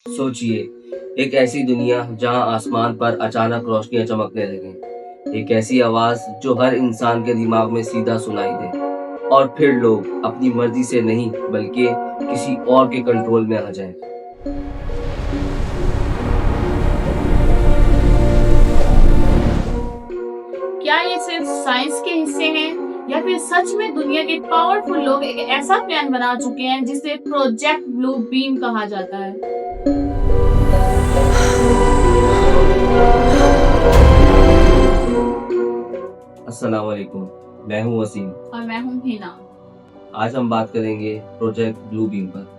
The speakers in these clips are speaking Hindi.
सोचिए, एक ऐसी दुनिया जहां आसमान पर अचानक रोशनियां चमकने लगें, एक ऐसी आवाज जो हर इंसान के दिमाग में सीधा सुनाई दे, और फिर लोग अपनी मर्जी से नहीं बल्कि किसी और के कंट्रोल में आ जाएं। क्या ये सिर्फ साइंस के हिस्से हैं या फिर सच में दुनिया के पावरफुल लोग एक ऐसा प्लान बना चुके हैं जिसे प्रोजेक्ट ब्लू बीम कहा जाता है। अस्सलाम वालेकुम, मैं हूं वसीम। और मैं हूँ हिना। आज हम बात करेंगे प्रोजेक्ट ब्लू बीम पर।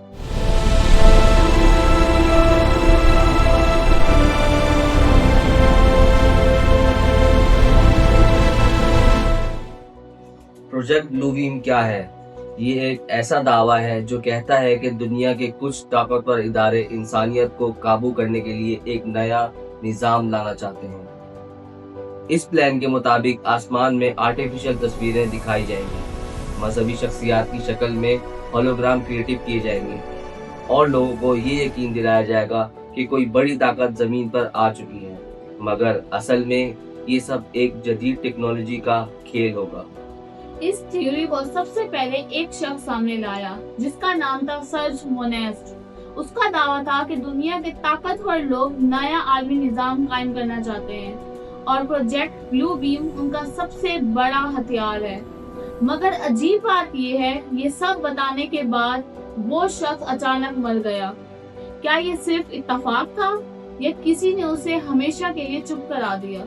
प्रोजेक्ट ब्लू बीम क्या है? ये एक ऐसा दावा है जो कहता है कि दुनिया के कुछ ताकतवर इदारे इंसानियत को काबू करने के लिए एक नया निज़ाम लाना चाहते हैं। इस प्लान के मुताबिक आसमान में आर्टिफिशियल तस्वीरें दिखाई जाएंगी, मजहबी शख्सियात की शक्ल में होलोग्राम क्रिएटिव किए जाएंगे, और लोगों को ये यकीन दिलाया जाएगा कि कोई बड़ी ताकत जमीन पर आ चुकी है। मगर असल में ये सब एक जदीद टेक्नोलॉजी का खेल होगा। इस थ्योरी को सबसे पहले एक शख्स सामने लाया जिसका नाम था सर्ज मोनेस्ट। उसका दावा था कि दुनिया के ताकतवर लोग नया आलमी निजाम कायम करना चाहते हैं और प्रोजेक्ट ब्लू बीम उनका सबसे बड़ा हथियार है। मगर अजीब बात यह है, ये सब बताने के बाद वो शख्स अचानक मर गया। क्या ये सिर्फ इत्तेफाक था या किसी ने उसे हमेशा के लिए चुप करा दिया?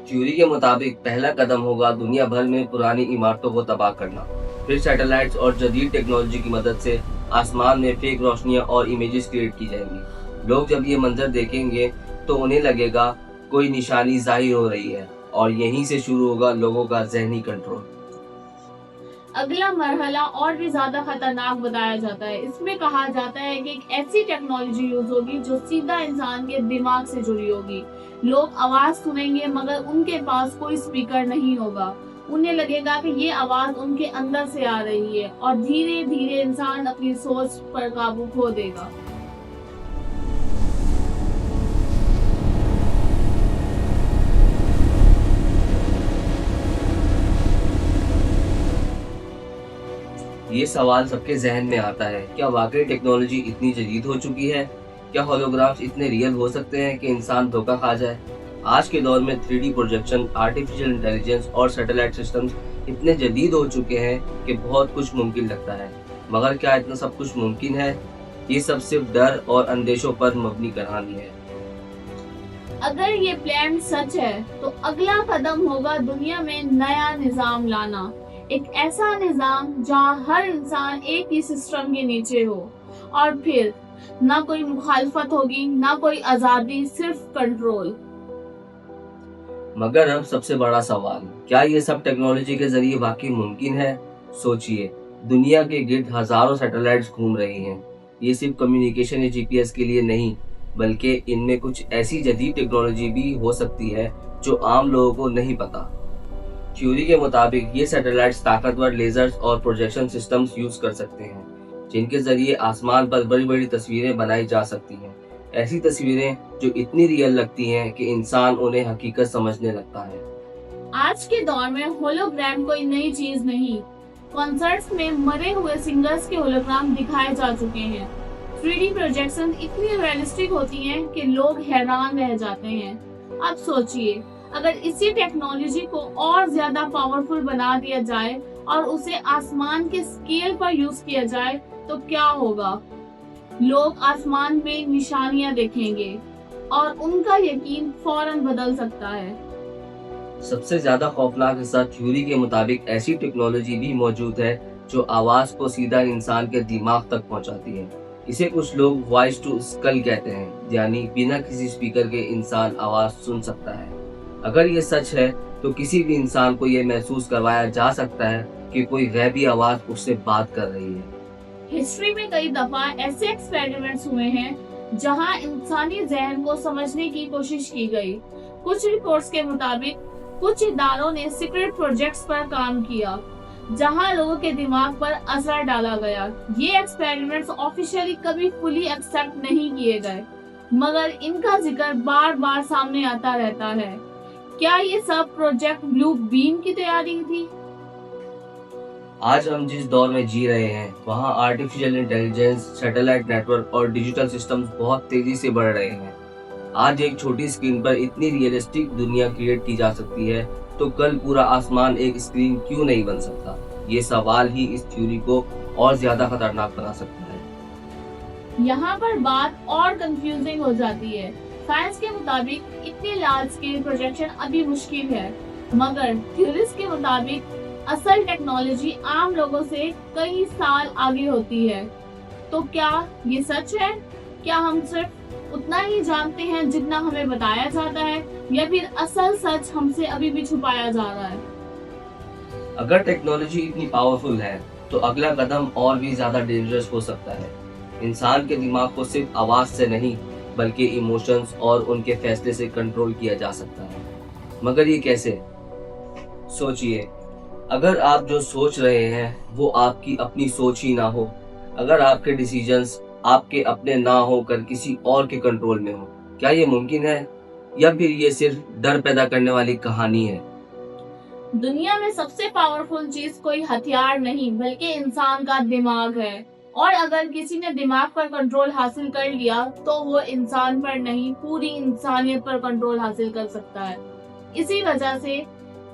थ्योरी के मुताबिक पहला कदम होगा दुनिया भर में पुरानी इमारतों को तबाह करना। फिर सैटेलाइट्स और जदीद टेक्नोलॉजी की मदद से आसमान में फेक रोशनियां और इमेजेस क्रिएट की जाएंगी। लोग जब ये मंजर देखेंगे तो उन्हें लगेगा कोई निशानी जाहिर हो रही है, और यहीं से शुरू होगा लोगों का जहनी कंट्रोल। अगला मरहला और भी ज्यादा खतरनाक बताया जाता है। इसमें कहा जाता है कि एक ऐसी टेक्नोलॉजी यूज होगी जो सीधा इंसान के दिमाग से जुड़ी होगी। लोग आवाज सुनेंगे मगर उनके पास कोई स्पीकर नहीं होगा। उन्हें लगेगा कि ये आवाज उनके अंदर से आ रही है और धीरे धीरे इंसान अपनी सोच पर काबू खो देगा। ये सवाल सबके जहन में आता है, क्या वाकई टेक्नोलॉजी इतनी जदीद हो चुकी है? क्या होलोग्राफ्स इतने रियल हो सकते हैं कि इंसान धोखा खा जाए? आज के दौर में 3D प्रोजेक्शन, आर्टिफिशियल इंटेलिजेंस और सैटेलाइट सिस्टम्स इतने जदीद हो चुके हैं कि बहुत कुछ मुमकिन लगता है। मगर क्या इतना सब कुछ मुमकिन है? ये सब सिर्फ डर और अंदेशों पर मबनी कहानी है। अगर ये प्लान सच है तो अगला कदम होगा दुनिया में नया निजाम लाना। एक ऐसा निजाम जहां हर इंसान एक ही सिस्टम के नीचे हो और फिर ना कोई मुखालफत होगी ना कोई आजादी, सिर्फ कंट्रोल। मगर अब सबसे बड़ा सवाल, क्या ये सब टेक्नोलॉजी के जरिए वाकई मुमकिन है? सोचिए, दुनिया के गिर्द हजारों सैटेलाइट्स घूम रही हैं। ये सिर्फ कम्युनिकेशन या जीपीएस के लिए नहीं, बल्कि इनमें कुछ ऐसी जदीद टेक्नोलॉजी भी हो सकती है जो आम लोगों को नहीं पता। थ्योरी के मुताबिक ये सैटेलाइट्स ताकतवर लेजर्स और प्रोजेक्शन सिस्टम्स यूज कर सकते हैं, जिनके जरिए आसमान पर बड़ी बड़ी तस्वीरें बनाई जा सकती हैं। ऐसी तस्वीरें जो इतनी रियल लगती हैं कि इंसान उन्हें हकीकत समझने लगता है। आज के दौर में होलोग्राम कोई नई चीज नहीं। कॉन्सर्ट्स में मरे हुए सिंगर्स के होलोग्राम दिखाए जा चुके हैं। 3D प्रोजेक्शन इतनी रियलिस्टिक होती हैं कि लोग हैरान रह जाते हैं। अब सोचिए, अगर इसी टेक्नोलॉजी को और ज्यादा पावरफुल बना दिया जाए और उसे आसमान के स्केल पर यूज किया जाए तो क्या होगा? लोग आसमान में निशानियां देखेंगे और उनका यकीन फौरन बदल सकता है। सबसे ज्यादा खौफनाक हिस्सा, थ्योरी के मुताबिक ऐसी टेक्नोलॉजी भी मौजूद है जो आवाज को सीधा इंसान के दिमाग तक पहुंचाती है। इसे कुछ लोग वॉइस टू स्कल कहते हैं, यानी बिना किसी स्पीकर के इंसान आवाज सुन सकता है। अगर ये सच है तो किसी भी इंसान को ये महसूस करवाया जा सकता है कि कोई गैबी आवाज उससे बात कर रही है। हिस्ट्री में कई दफा ऐसे एक्सपेरिमेंट्स हुए हैं जहां इंसानी जहन को समझने की कोशिश की गई। कुछ रिपोर्ट्स के मुताबिक कुछ इदारों ने सीक्रेट प्रोजेक्ट्स पर काम किया जहां लोगों के दिमाग पर असर डाला गया। ये एक्सपेरिमेंट्स ऑफिशियली कभी फुली एक्सेप्ट नहीं किए गए, मगर इनका जिक्र बार बार सामने आता रहता है। क्या ये सब प्रोजेक्ट ब्लू बीम की तैयारी थी? आज हम जिस दौर में जी रहे हैं, वहाँ आर्टिफिशियल इंटेलिजेंस, सैटेलाइट नेटवर्क और डिजिटल सिस्टम्स बहुत तेजी से बढ़ रहे हैं। आज एक छोटी स्क्रीन पर इतनी रियलिस्टिक दुनिया क्रिएट की जा सकती है, तो कल पूरा आसमान एक स्क्रीन क्यों नहीं बन सकता? ये सवाल ही इस थ्योरी को और ज्यादा खतरनाक बना सकता है। यहाँ पर बात और कंफ्यूजिंग हो जाती है। साइंस के मुताबिक इतनी लार्ज स्केल प्रोजेक्शन अभी मुश्किल है, मगर थ्योरिस्ट के मुताबिक असल टेक्नोलॉजी आम लोगों से कई साल आगे होती है। तो क्या ये सच है? क्या हम सिर्फ उतना ही जानते हैं जितना हमें बताया जाता है, या फिर असल सच हमसे अभी भी छुपाया जा रहा है? अगर टेक्नोलॉजी इतनी पावरफुल है, तो अगला कदम और भी ज्यादा डेंजरस हो सकता है। इंसान के दिमाग को सिर्फ आवाज से नहीं, बल्कि इमोशंस और उनके फैसले से कंट्रोल किया जा सकता है। मगर ये कैसे? सोचिए, अगर आप जो सोच रहे हैं वो आपकी अपनी सोच ही ना हो, अगर आपके डिसीजंस आपके अपने ना होकर किसी और के कंट्रोल में हो, क्या ये मुमकिन है? या फिर ये सिर्फ डर पैदा करने वाली कहानी है? दुनिया में सबसे पावरफुल चीज कोई हथियार नहीं, बल्कि इंसान का दिमाग है। और अगर किसी ने दिमाग पर कंट्रोल हासिल कर लिया, तो वो इंसान पर नहीं, पूरी इंसानियत पर कंट्रोल हासिल कर सकता है। इसी वजह से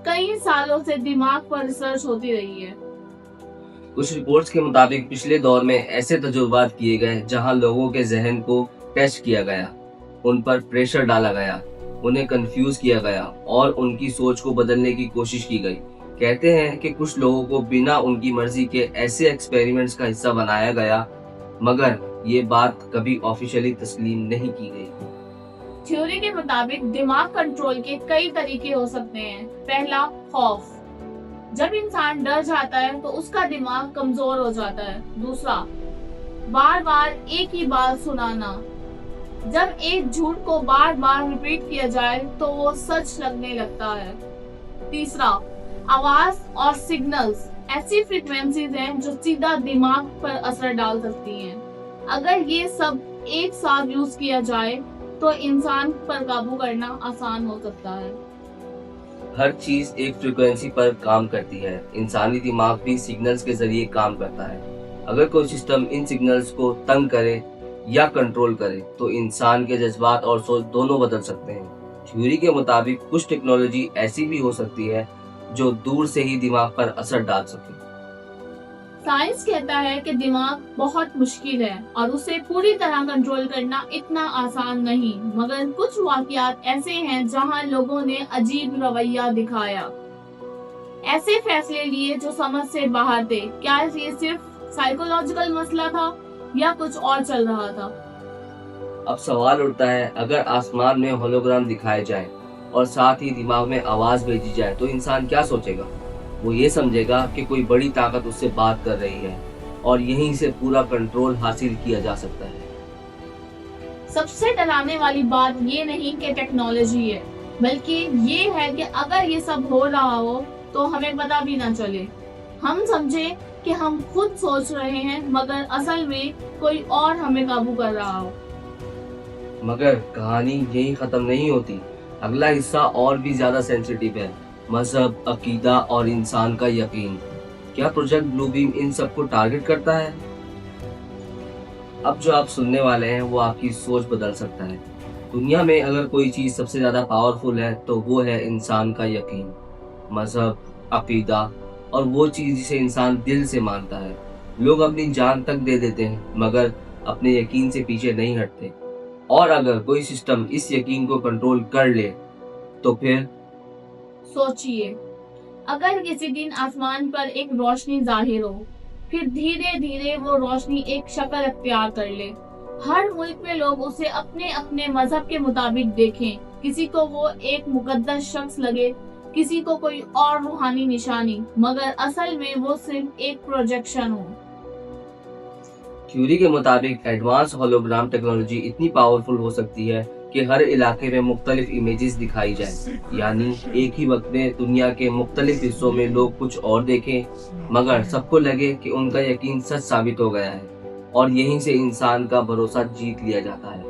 कई सालों से दिमाग पर रिसर्च होती रही है। कुछ रिपोर्ट्स के मुताबिक पिछले दौर में ऐसे तजुर्बात किए गए जहां लोगों के जहन को टेस्ट किया गया, उन पर प्रेशर डाला गया, उन्हें कंफ्यूज किया गया और उनकी सोच को बदलने की कोशिश की गई। कहते हैं कि कुछ लोगों को बिना उनकी मर्जी के ऐसे एक्सपेरिमेंट्स का हिस्सा बनाया गया, मगर ये बात कभी ऑफिशियली तस्लीम नहीं की गई। थ्योरी के मुताबिक दिमाग कंट्रोल के कई तरीके हो सकते हैं। पहला, खौफ। जब इंसान डर जाता है तो उसका दिमाग कमजोर हो जाता है। दूसरा, बार बार एक ही बात सुनाना। जब एक झूठ को बार बार रिपीट किया जाए तो वो सच लगने लगता है। तीसरा, आवाज और सिग्नल्स। ऐसी फ्रीक्वेंसीज हैं जो सीधा दिमाग पर असर डाल सकती हैं। अगर ये सब एक साथ यूज किया जाए तो इंसान पर काबू करना आसान हो सकता है। हर चीज एक फ्रीक्वेंसी पर काम करती है। इंसानी दिमाग भी सिग्नल्स के जरिए काम करता है। अगर कोई सिस्टम इन सिग्नल्स को तंग करे या कंट्रोल करे, तो इंसान के जज्बात और सोच दोनों बदल सकते हैं। थ्योरी के मुताबिक कुछ टेक्नोलॉजी ऐसी भी हो सकती है जो दूर से ही दिमाग पर असर डाल सके। साइंस कहता है कि दिमाग बहुत मुश्किल है और उसे पूरी तरह कंट्रोल करना इतना आसान नहीं, मगर कुछ वाकयात ऐसे हैं जहां लोगों ने अजीब रवैया दिखाया, ऐसे फैसले लिए जो समझ से बाहर थे। क्या ये सिर्फ साइकोलॉजिकल मसला था या कुछ और चल रहा था? अब सवाल उठता है, अगर आसमान में होलोग्राम दिखाए जाए और साथ ही दिमाग में आवाज भेजी जाए, तो इंसान क्या सोचेगा? वो ये समझेगा कि कोई बड़ी ताकत उससे बात कर रही है और यहीं से पूरा कंट्रोल हासिल किया जा सकता है। सबसे डराने वाली बात ये नहीं कि टेक्नोलॉजी है, बल्कि ये है कि अगर ये सब हो रहा हो तो हमें पता भी ना चले। हम समझे कि हम खुद सोच रहे हैं, मगर असल में कोई और हमें काबू कर रहा हो। मगर कहानी यही खत्म नहीं होती। अगला हिस्सा और भी ज्यादा सेंसिटिव है। मजहब, अकीदा और इंसान का यकीन। क्या प्रोजेक्ट ब्लू बीम इन सबको टारगेट करता है? अब जो आप सुनने वाले हैं वो आपकी सोच बदल सकता है। दुनिया में अगर कोई चीज सबसे ज्यादा पावरफुल है तो वो है इंसान का यकीन, मजहब, अकीदा और वो चीज जिसे इंसान दिल से मानता है। लोग अपनी जान तक दे देते हैं, मगर अपने यकीन से पीछे नहीं हटते। और अगर कोई सिस्टम इस यकीन को कंट्रोल कर ले, तो फिर सोचिए, अगर किसी दिन आसमान पर एक रोशनी जाहिर हो, फिर धीरे धीरे वो रोशनी एक शक्ल अख्तियार कर ले। हर मुल्क में लोग उसे अपने अपने मजहब के मुताबिक देखें। किसी को वो एक मुकद्दस शख्स लगे, किसी को कोई और रूहानी निशानी, मगर असल में वो सिर्फ एक प्रोजेक्शन हो। थ्योरी के मुताबिक एडवांस होलोग्राम टेक्नोलॉजी इतनी पावरफुल हो सकती है कि हर इलाके में मुख्तलिफ इमेजेस दिखाई जाए, यानी एक ही वक्त में दुनिया के मुख्तलिफ हिस्सों में लोग कुछ और देखें मगर सबको लगे कि उनका यकीन सच साबित हो गया है और यहीं से इंसान का भरोसा जीत लिया जाता है।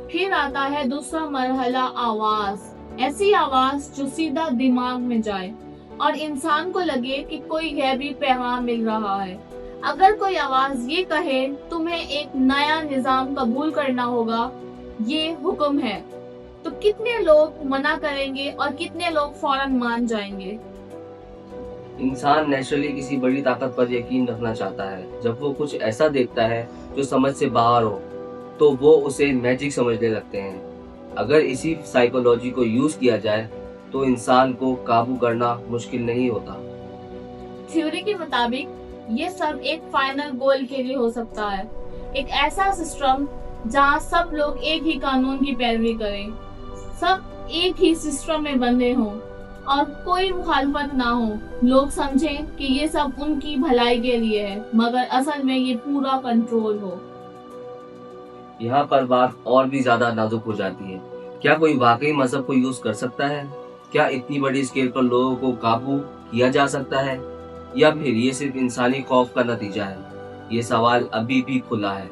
फिर आता है दूसरा मरहला, आवाज। ऐसी आवाज जो सीधा दिमाग में जाए और इंसान को लगे कि कोई गैबी पैगाम मिल रहा है। अगर कोई आवाज ये कहे तुम्हें एक नया निजाम कबूल करना होगा, ये हुक्म है, तो कितने लोग मना करेंगे और कितने लोग फौरन मान जाएंगे। इंसान नेचुरली किसी बड़ी ताकत पर यकीन रखना चाहता है। जब वो कुछ ऐसा देखता है जो समझ से बाहर हो तो वो उसे मैजिक समझने लगते हैं। अगर इसी साइकोलॉजी को यूज किया जाए तो इंसान को काबू करना मुश्किल नहीं होता। थ्योरी के मुताबिक ये सब एक फाइनल गोल के लिए हो सकता है, एक ऐसा सिस्टम जहाँ सब लोग एक ही कानून की पैरवी करें, सब एक ही सिस्टम में बंधे हों और कोई मुखालफत ना हो। लोग समझें कि ये सब उनकी भलाई के लिए है मगर असल में ये पूरा कंट्रोल हो। यहाँ पर बात और भी ज्यादा नाजुक हो जाती है। क्या कोई वाकई मजहब को यूज कर सकता है? क्या इतनी बड़ी स्केल पर लोगों को काबू किया जा सकता है या फिर ये सिर्फ इंसानी खौफ का नतीजा है? ये सवाल अभी भी खुला है।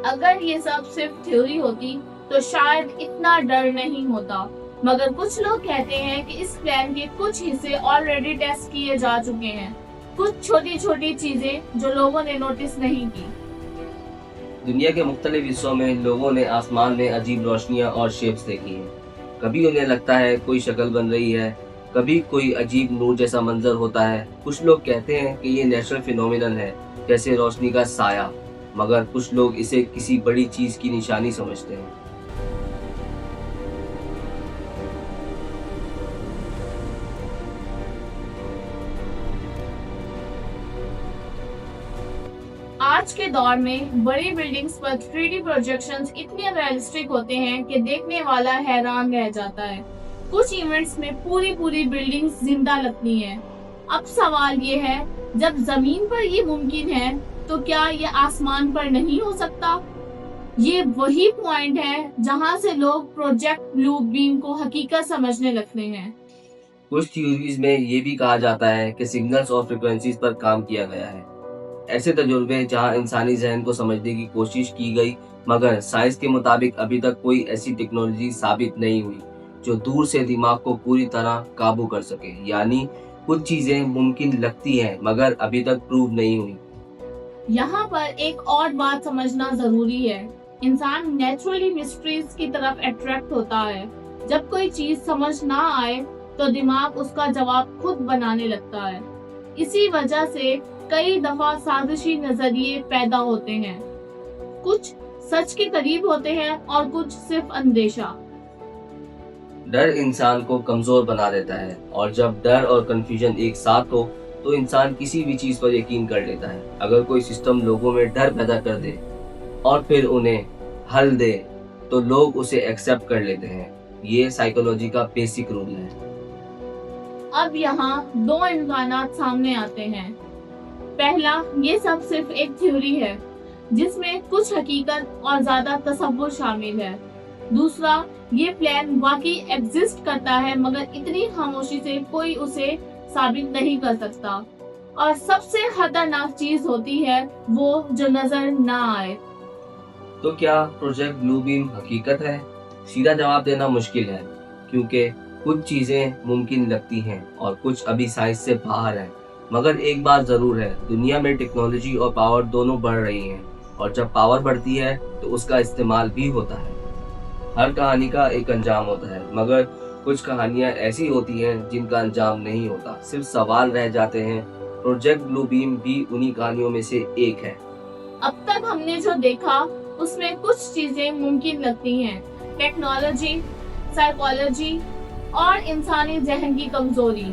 अगर ये सब सिर्फ थ्योरी होती तो शायद इतना डर नहीं होता, मगर कुछ लोग कहते हैं कि इस प्लान के कुछ हिस्से ऑलरेडी टेस्ट किए जा चुके हैं, कुछ छोटी छोटी चीजें जो लोगों ने नोटिस नहीं की। दुनिया के मुख्तलिफ हिस्सों में लोगों ने आसमान में अजीब रोशनियां और शेप्स देखी हैं। कभी उन्हें लगता है कोई शक्ल बन रही है, कभी कोई अजीब नूर जैसा मंजर होता है। कुछ लोग कहते हैं कि ये नेचुरल फिनोमिनन है, जैसे रोशनी का साया, मगर कुछ लोग इसे किसी बड़ी चीज की निशानी समझते हैं। आज के दौर में बड़ी बिल्डिंग्स पर 3D प्रोजेक्शंस इतने रियलिस्टिक होते हैं कि देखने वाला हैरान रह जाता है। कुछ इवेंट्स में पूरी पूरी बिल्डिंग्स जिंदा लगती हैं। अब सवाल ये है, जब जमीन पर ये मुमकिन है तो क्या ये आसमान पर नहीं हो सकता? ये वही पॉइंट है जहां से लोग प्रोजेक्ट ब्लू बीम को हकीकत समझने लगते हैं। कुछ थ्योरीज में ये भी कहा जाता है कि सिग्नल्स और फ्रिक्वेंसीज पर काम किया गया है। ऐसे तजुर्बे जहां इंसानी जहन को समझने की कोशिश की गई, मगर साइंस के मुताबिक अभी तक कोई ऐसी टेक्नोलॉजी साबित नहीं हुई जो दूर से दिमाग को पूरी तरह काबू कर सके। यानी कुछ चीजें मुमकिन लगती हैं मगर अभी तक प्रूव नहीं हुई। यहाँ पर एक और बात समझना जरूरी है। इंसान नेचुरली मिस्ट्रीज की तरफ अट्रैक्ट होता है। जब कोई चीज समझ ना आए तो दिमाग उसका जवाब खुद बनाने लगता है। इसी वजह से कई दफा साजिशी नजरिए पैदा होते हैं। कुछ सच के करीब होते हैं और कुछ सिर्फ अंदेशा। डर इंसान को कमजोर बना देता है और जब डर और कंफ्यूजन एक साथ हो तो इंसान किसी भी चीज पर यकीन कर लेता है। अगर कोई सिस्टम लोगों में डर पैदा कर दे और फिर उन्हें हल दे तो लोग उसे एक्सेप्ट कर लेते हैं। ये साइकोलॉजी का बेसिक रूल है। अब यहाँ दो इम्कानात सामने आते हैं। पहला, ये सब सिर्फ एक थ्योरी है जिसमें कुछ हकीकत और ज्यादा तसव्वुर शामिल है। दूसरा, ये प्लान वाकई एग्जिस्ट करता है मगर इतनी खामोशी से कोई उसे साबित नहीं कर सकता। और सबसे खतरनाक चीज होती है वो जो नजर ना आए। तो क्या प्रोजेक्ट ब्लू बीम हकीकत है? सीधा जवाब देना मुश्किल है, क्योंकि कुछ चीजें मुमकिन लगती हैं और कुछ अभी साइंस से बाहर है। मगर एक बात जरूर है, दुनिया में टेक्नोलॉजी और पावर दोनों बढ़ रही हैं और जब पावर बढ़ती है तो उसका इस्तेमाल भी होता है। हर कहानी का एक अंजाम होता है, मगर कुछ कहानियां ऐसी होती हैं जिनका अंजाम नहीं होता, सिर्फ सवाल रह जाते हैं। प्रोजेक्ट ब्लू बीम भी उन्हीं कहानियों में से एक है। अब तक हमने जो देखा उसमें कुछ चीजें मुमकिन लगती हैं। टेक्नोलॉजी, साइकोलॉजी और इंसानी जहन की कमजोरी,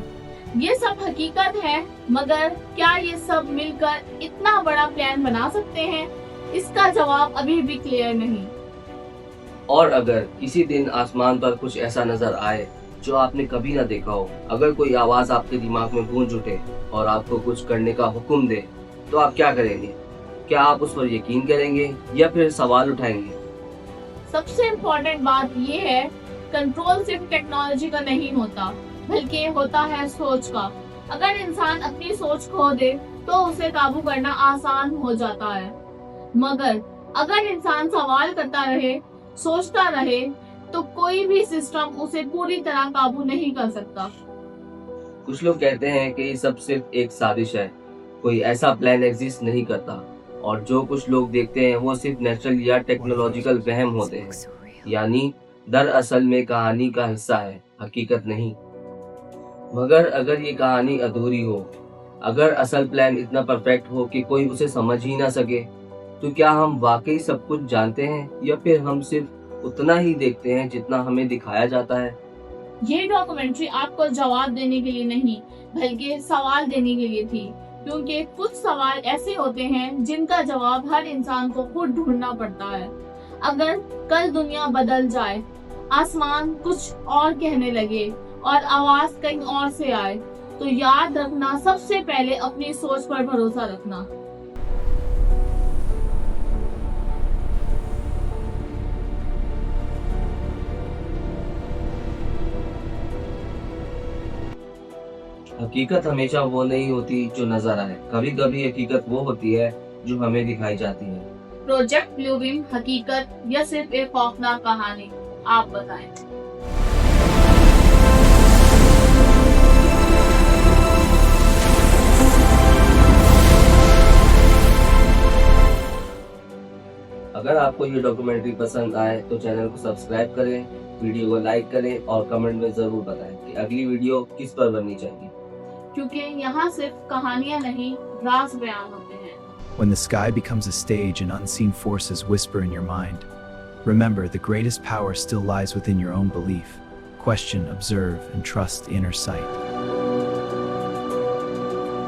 ये सब हकीकत है। मगर क्या ये सब मिलकर इतना बड़ा प्लान बना सकते हैं? इसका जवाब अभी भी क्लियर नहीं। और अगर किसी दिन आसमान पर कुछ ऐसा नजर आए जो आपने कभी ना देखा हो, अगर कोई आवाज आपके दिमाग में गूंज उठे और आपको कुछ करने का हुक्म दे, तो आप क्या करेंगे? क्या आप उस पर यकीन करेंगे या फिर सवाल उठाएंगे? सबसे इम्पोर्टेंट बात ये है, कंट्रोल सिर्फ टेक्नोलॉजी का नहीं होता, बल्कि होता है सोच का। अगर इंसान अपनी सोच खो दे तो उसे काबू करना आसान हो जाता है, मगर अगर इंसान सवाल करता रहे, सोचता रहे, तो कोई भी सिस्टम उसे पूरी तरह काबू नहीं कर सकता। कुछ लोग कहते हैं कि ये सब सिर्फ एक साजिश है, कोई ऐसा प्लान एग्जिस्ट नहीं करता, और जो कुछ लोग देखते हैं वो सिर्फ नेचुरल या टेक्नोलॉजिकल वहम होते हैं, यानी दरअसल में कहानी का हिस्सा है, हकीकत नहीं। मगर अगर ये कहानी अधूरी हो, अगर असल प्लान इतना परफेक्ट हो कि कोई उसे समझ ही ना सके, तो क्या हम वाकई सब कुछ जानते हैं, या फिर हम सिर्फ उतना ही देखते हैं जितना हमें दिखाया जाता है? ये डॉक्यूमेंट्री आपको जवाब देने के लिए नहीं, बल्कि सवाल देने के लिए थी, क्योंकि कुछ सवाल ऐसे होते हैं जिनका जवाब हर इंसान को खुद ढूंढना पड़ता है। अगर कल दुनिया बदल जाए, आसमान कुछ और कहने लगे और आवाज कहीं और से आए, तो याद रखना, सबसे पहले अपनी सोच पर भरोसा रखना। हकीकत हमेशा वो नहीं होती जो नजर आए, कभी कभी हकीकत वो होती है जो हमें दिखाई जाती है। प्रोजेक्ट ब्लूबीम हकीकत या सिर्फ एक खौफनाक कहानी, आप बताएं। अगर आपको ये डॉक्यूमेंट्री पसंद आए तो चैनल को सब्सक्राइब करें, वीडियो को लाइक करें और कमेंट में जरूर बताएं कि अगली वीडियो किस पर बननी चाहिए, क्योंकि यहाँ सिर्फ कहानियाँ नहीं, राज बयान होते हैं। When the sky becomes a stage and unseen forces whisper in your mind, remember the greatest power still lies within your own belief. Question, observe, and trust inner sight.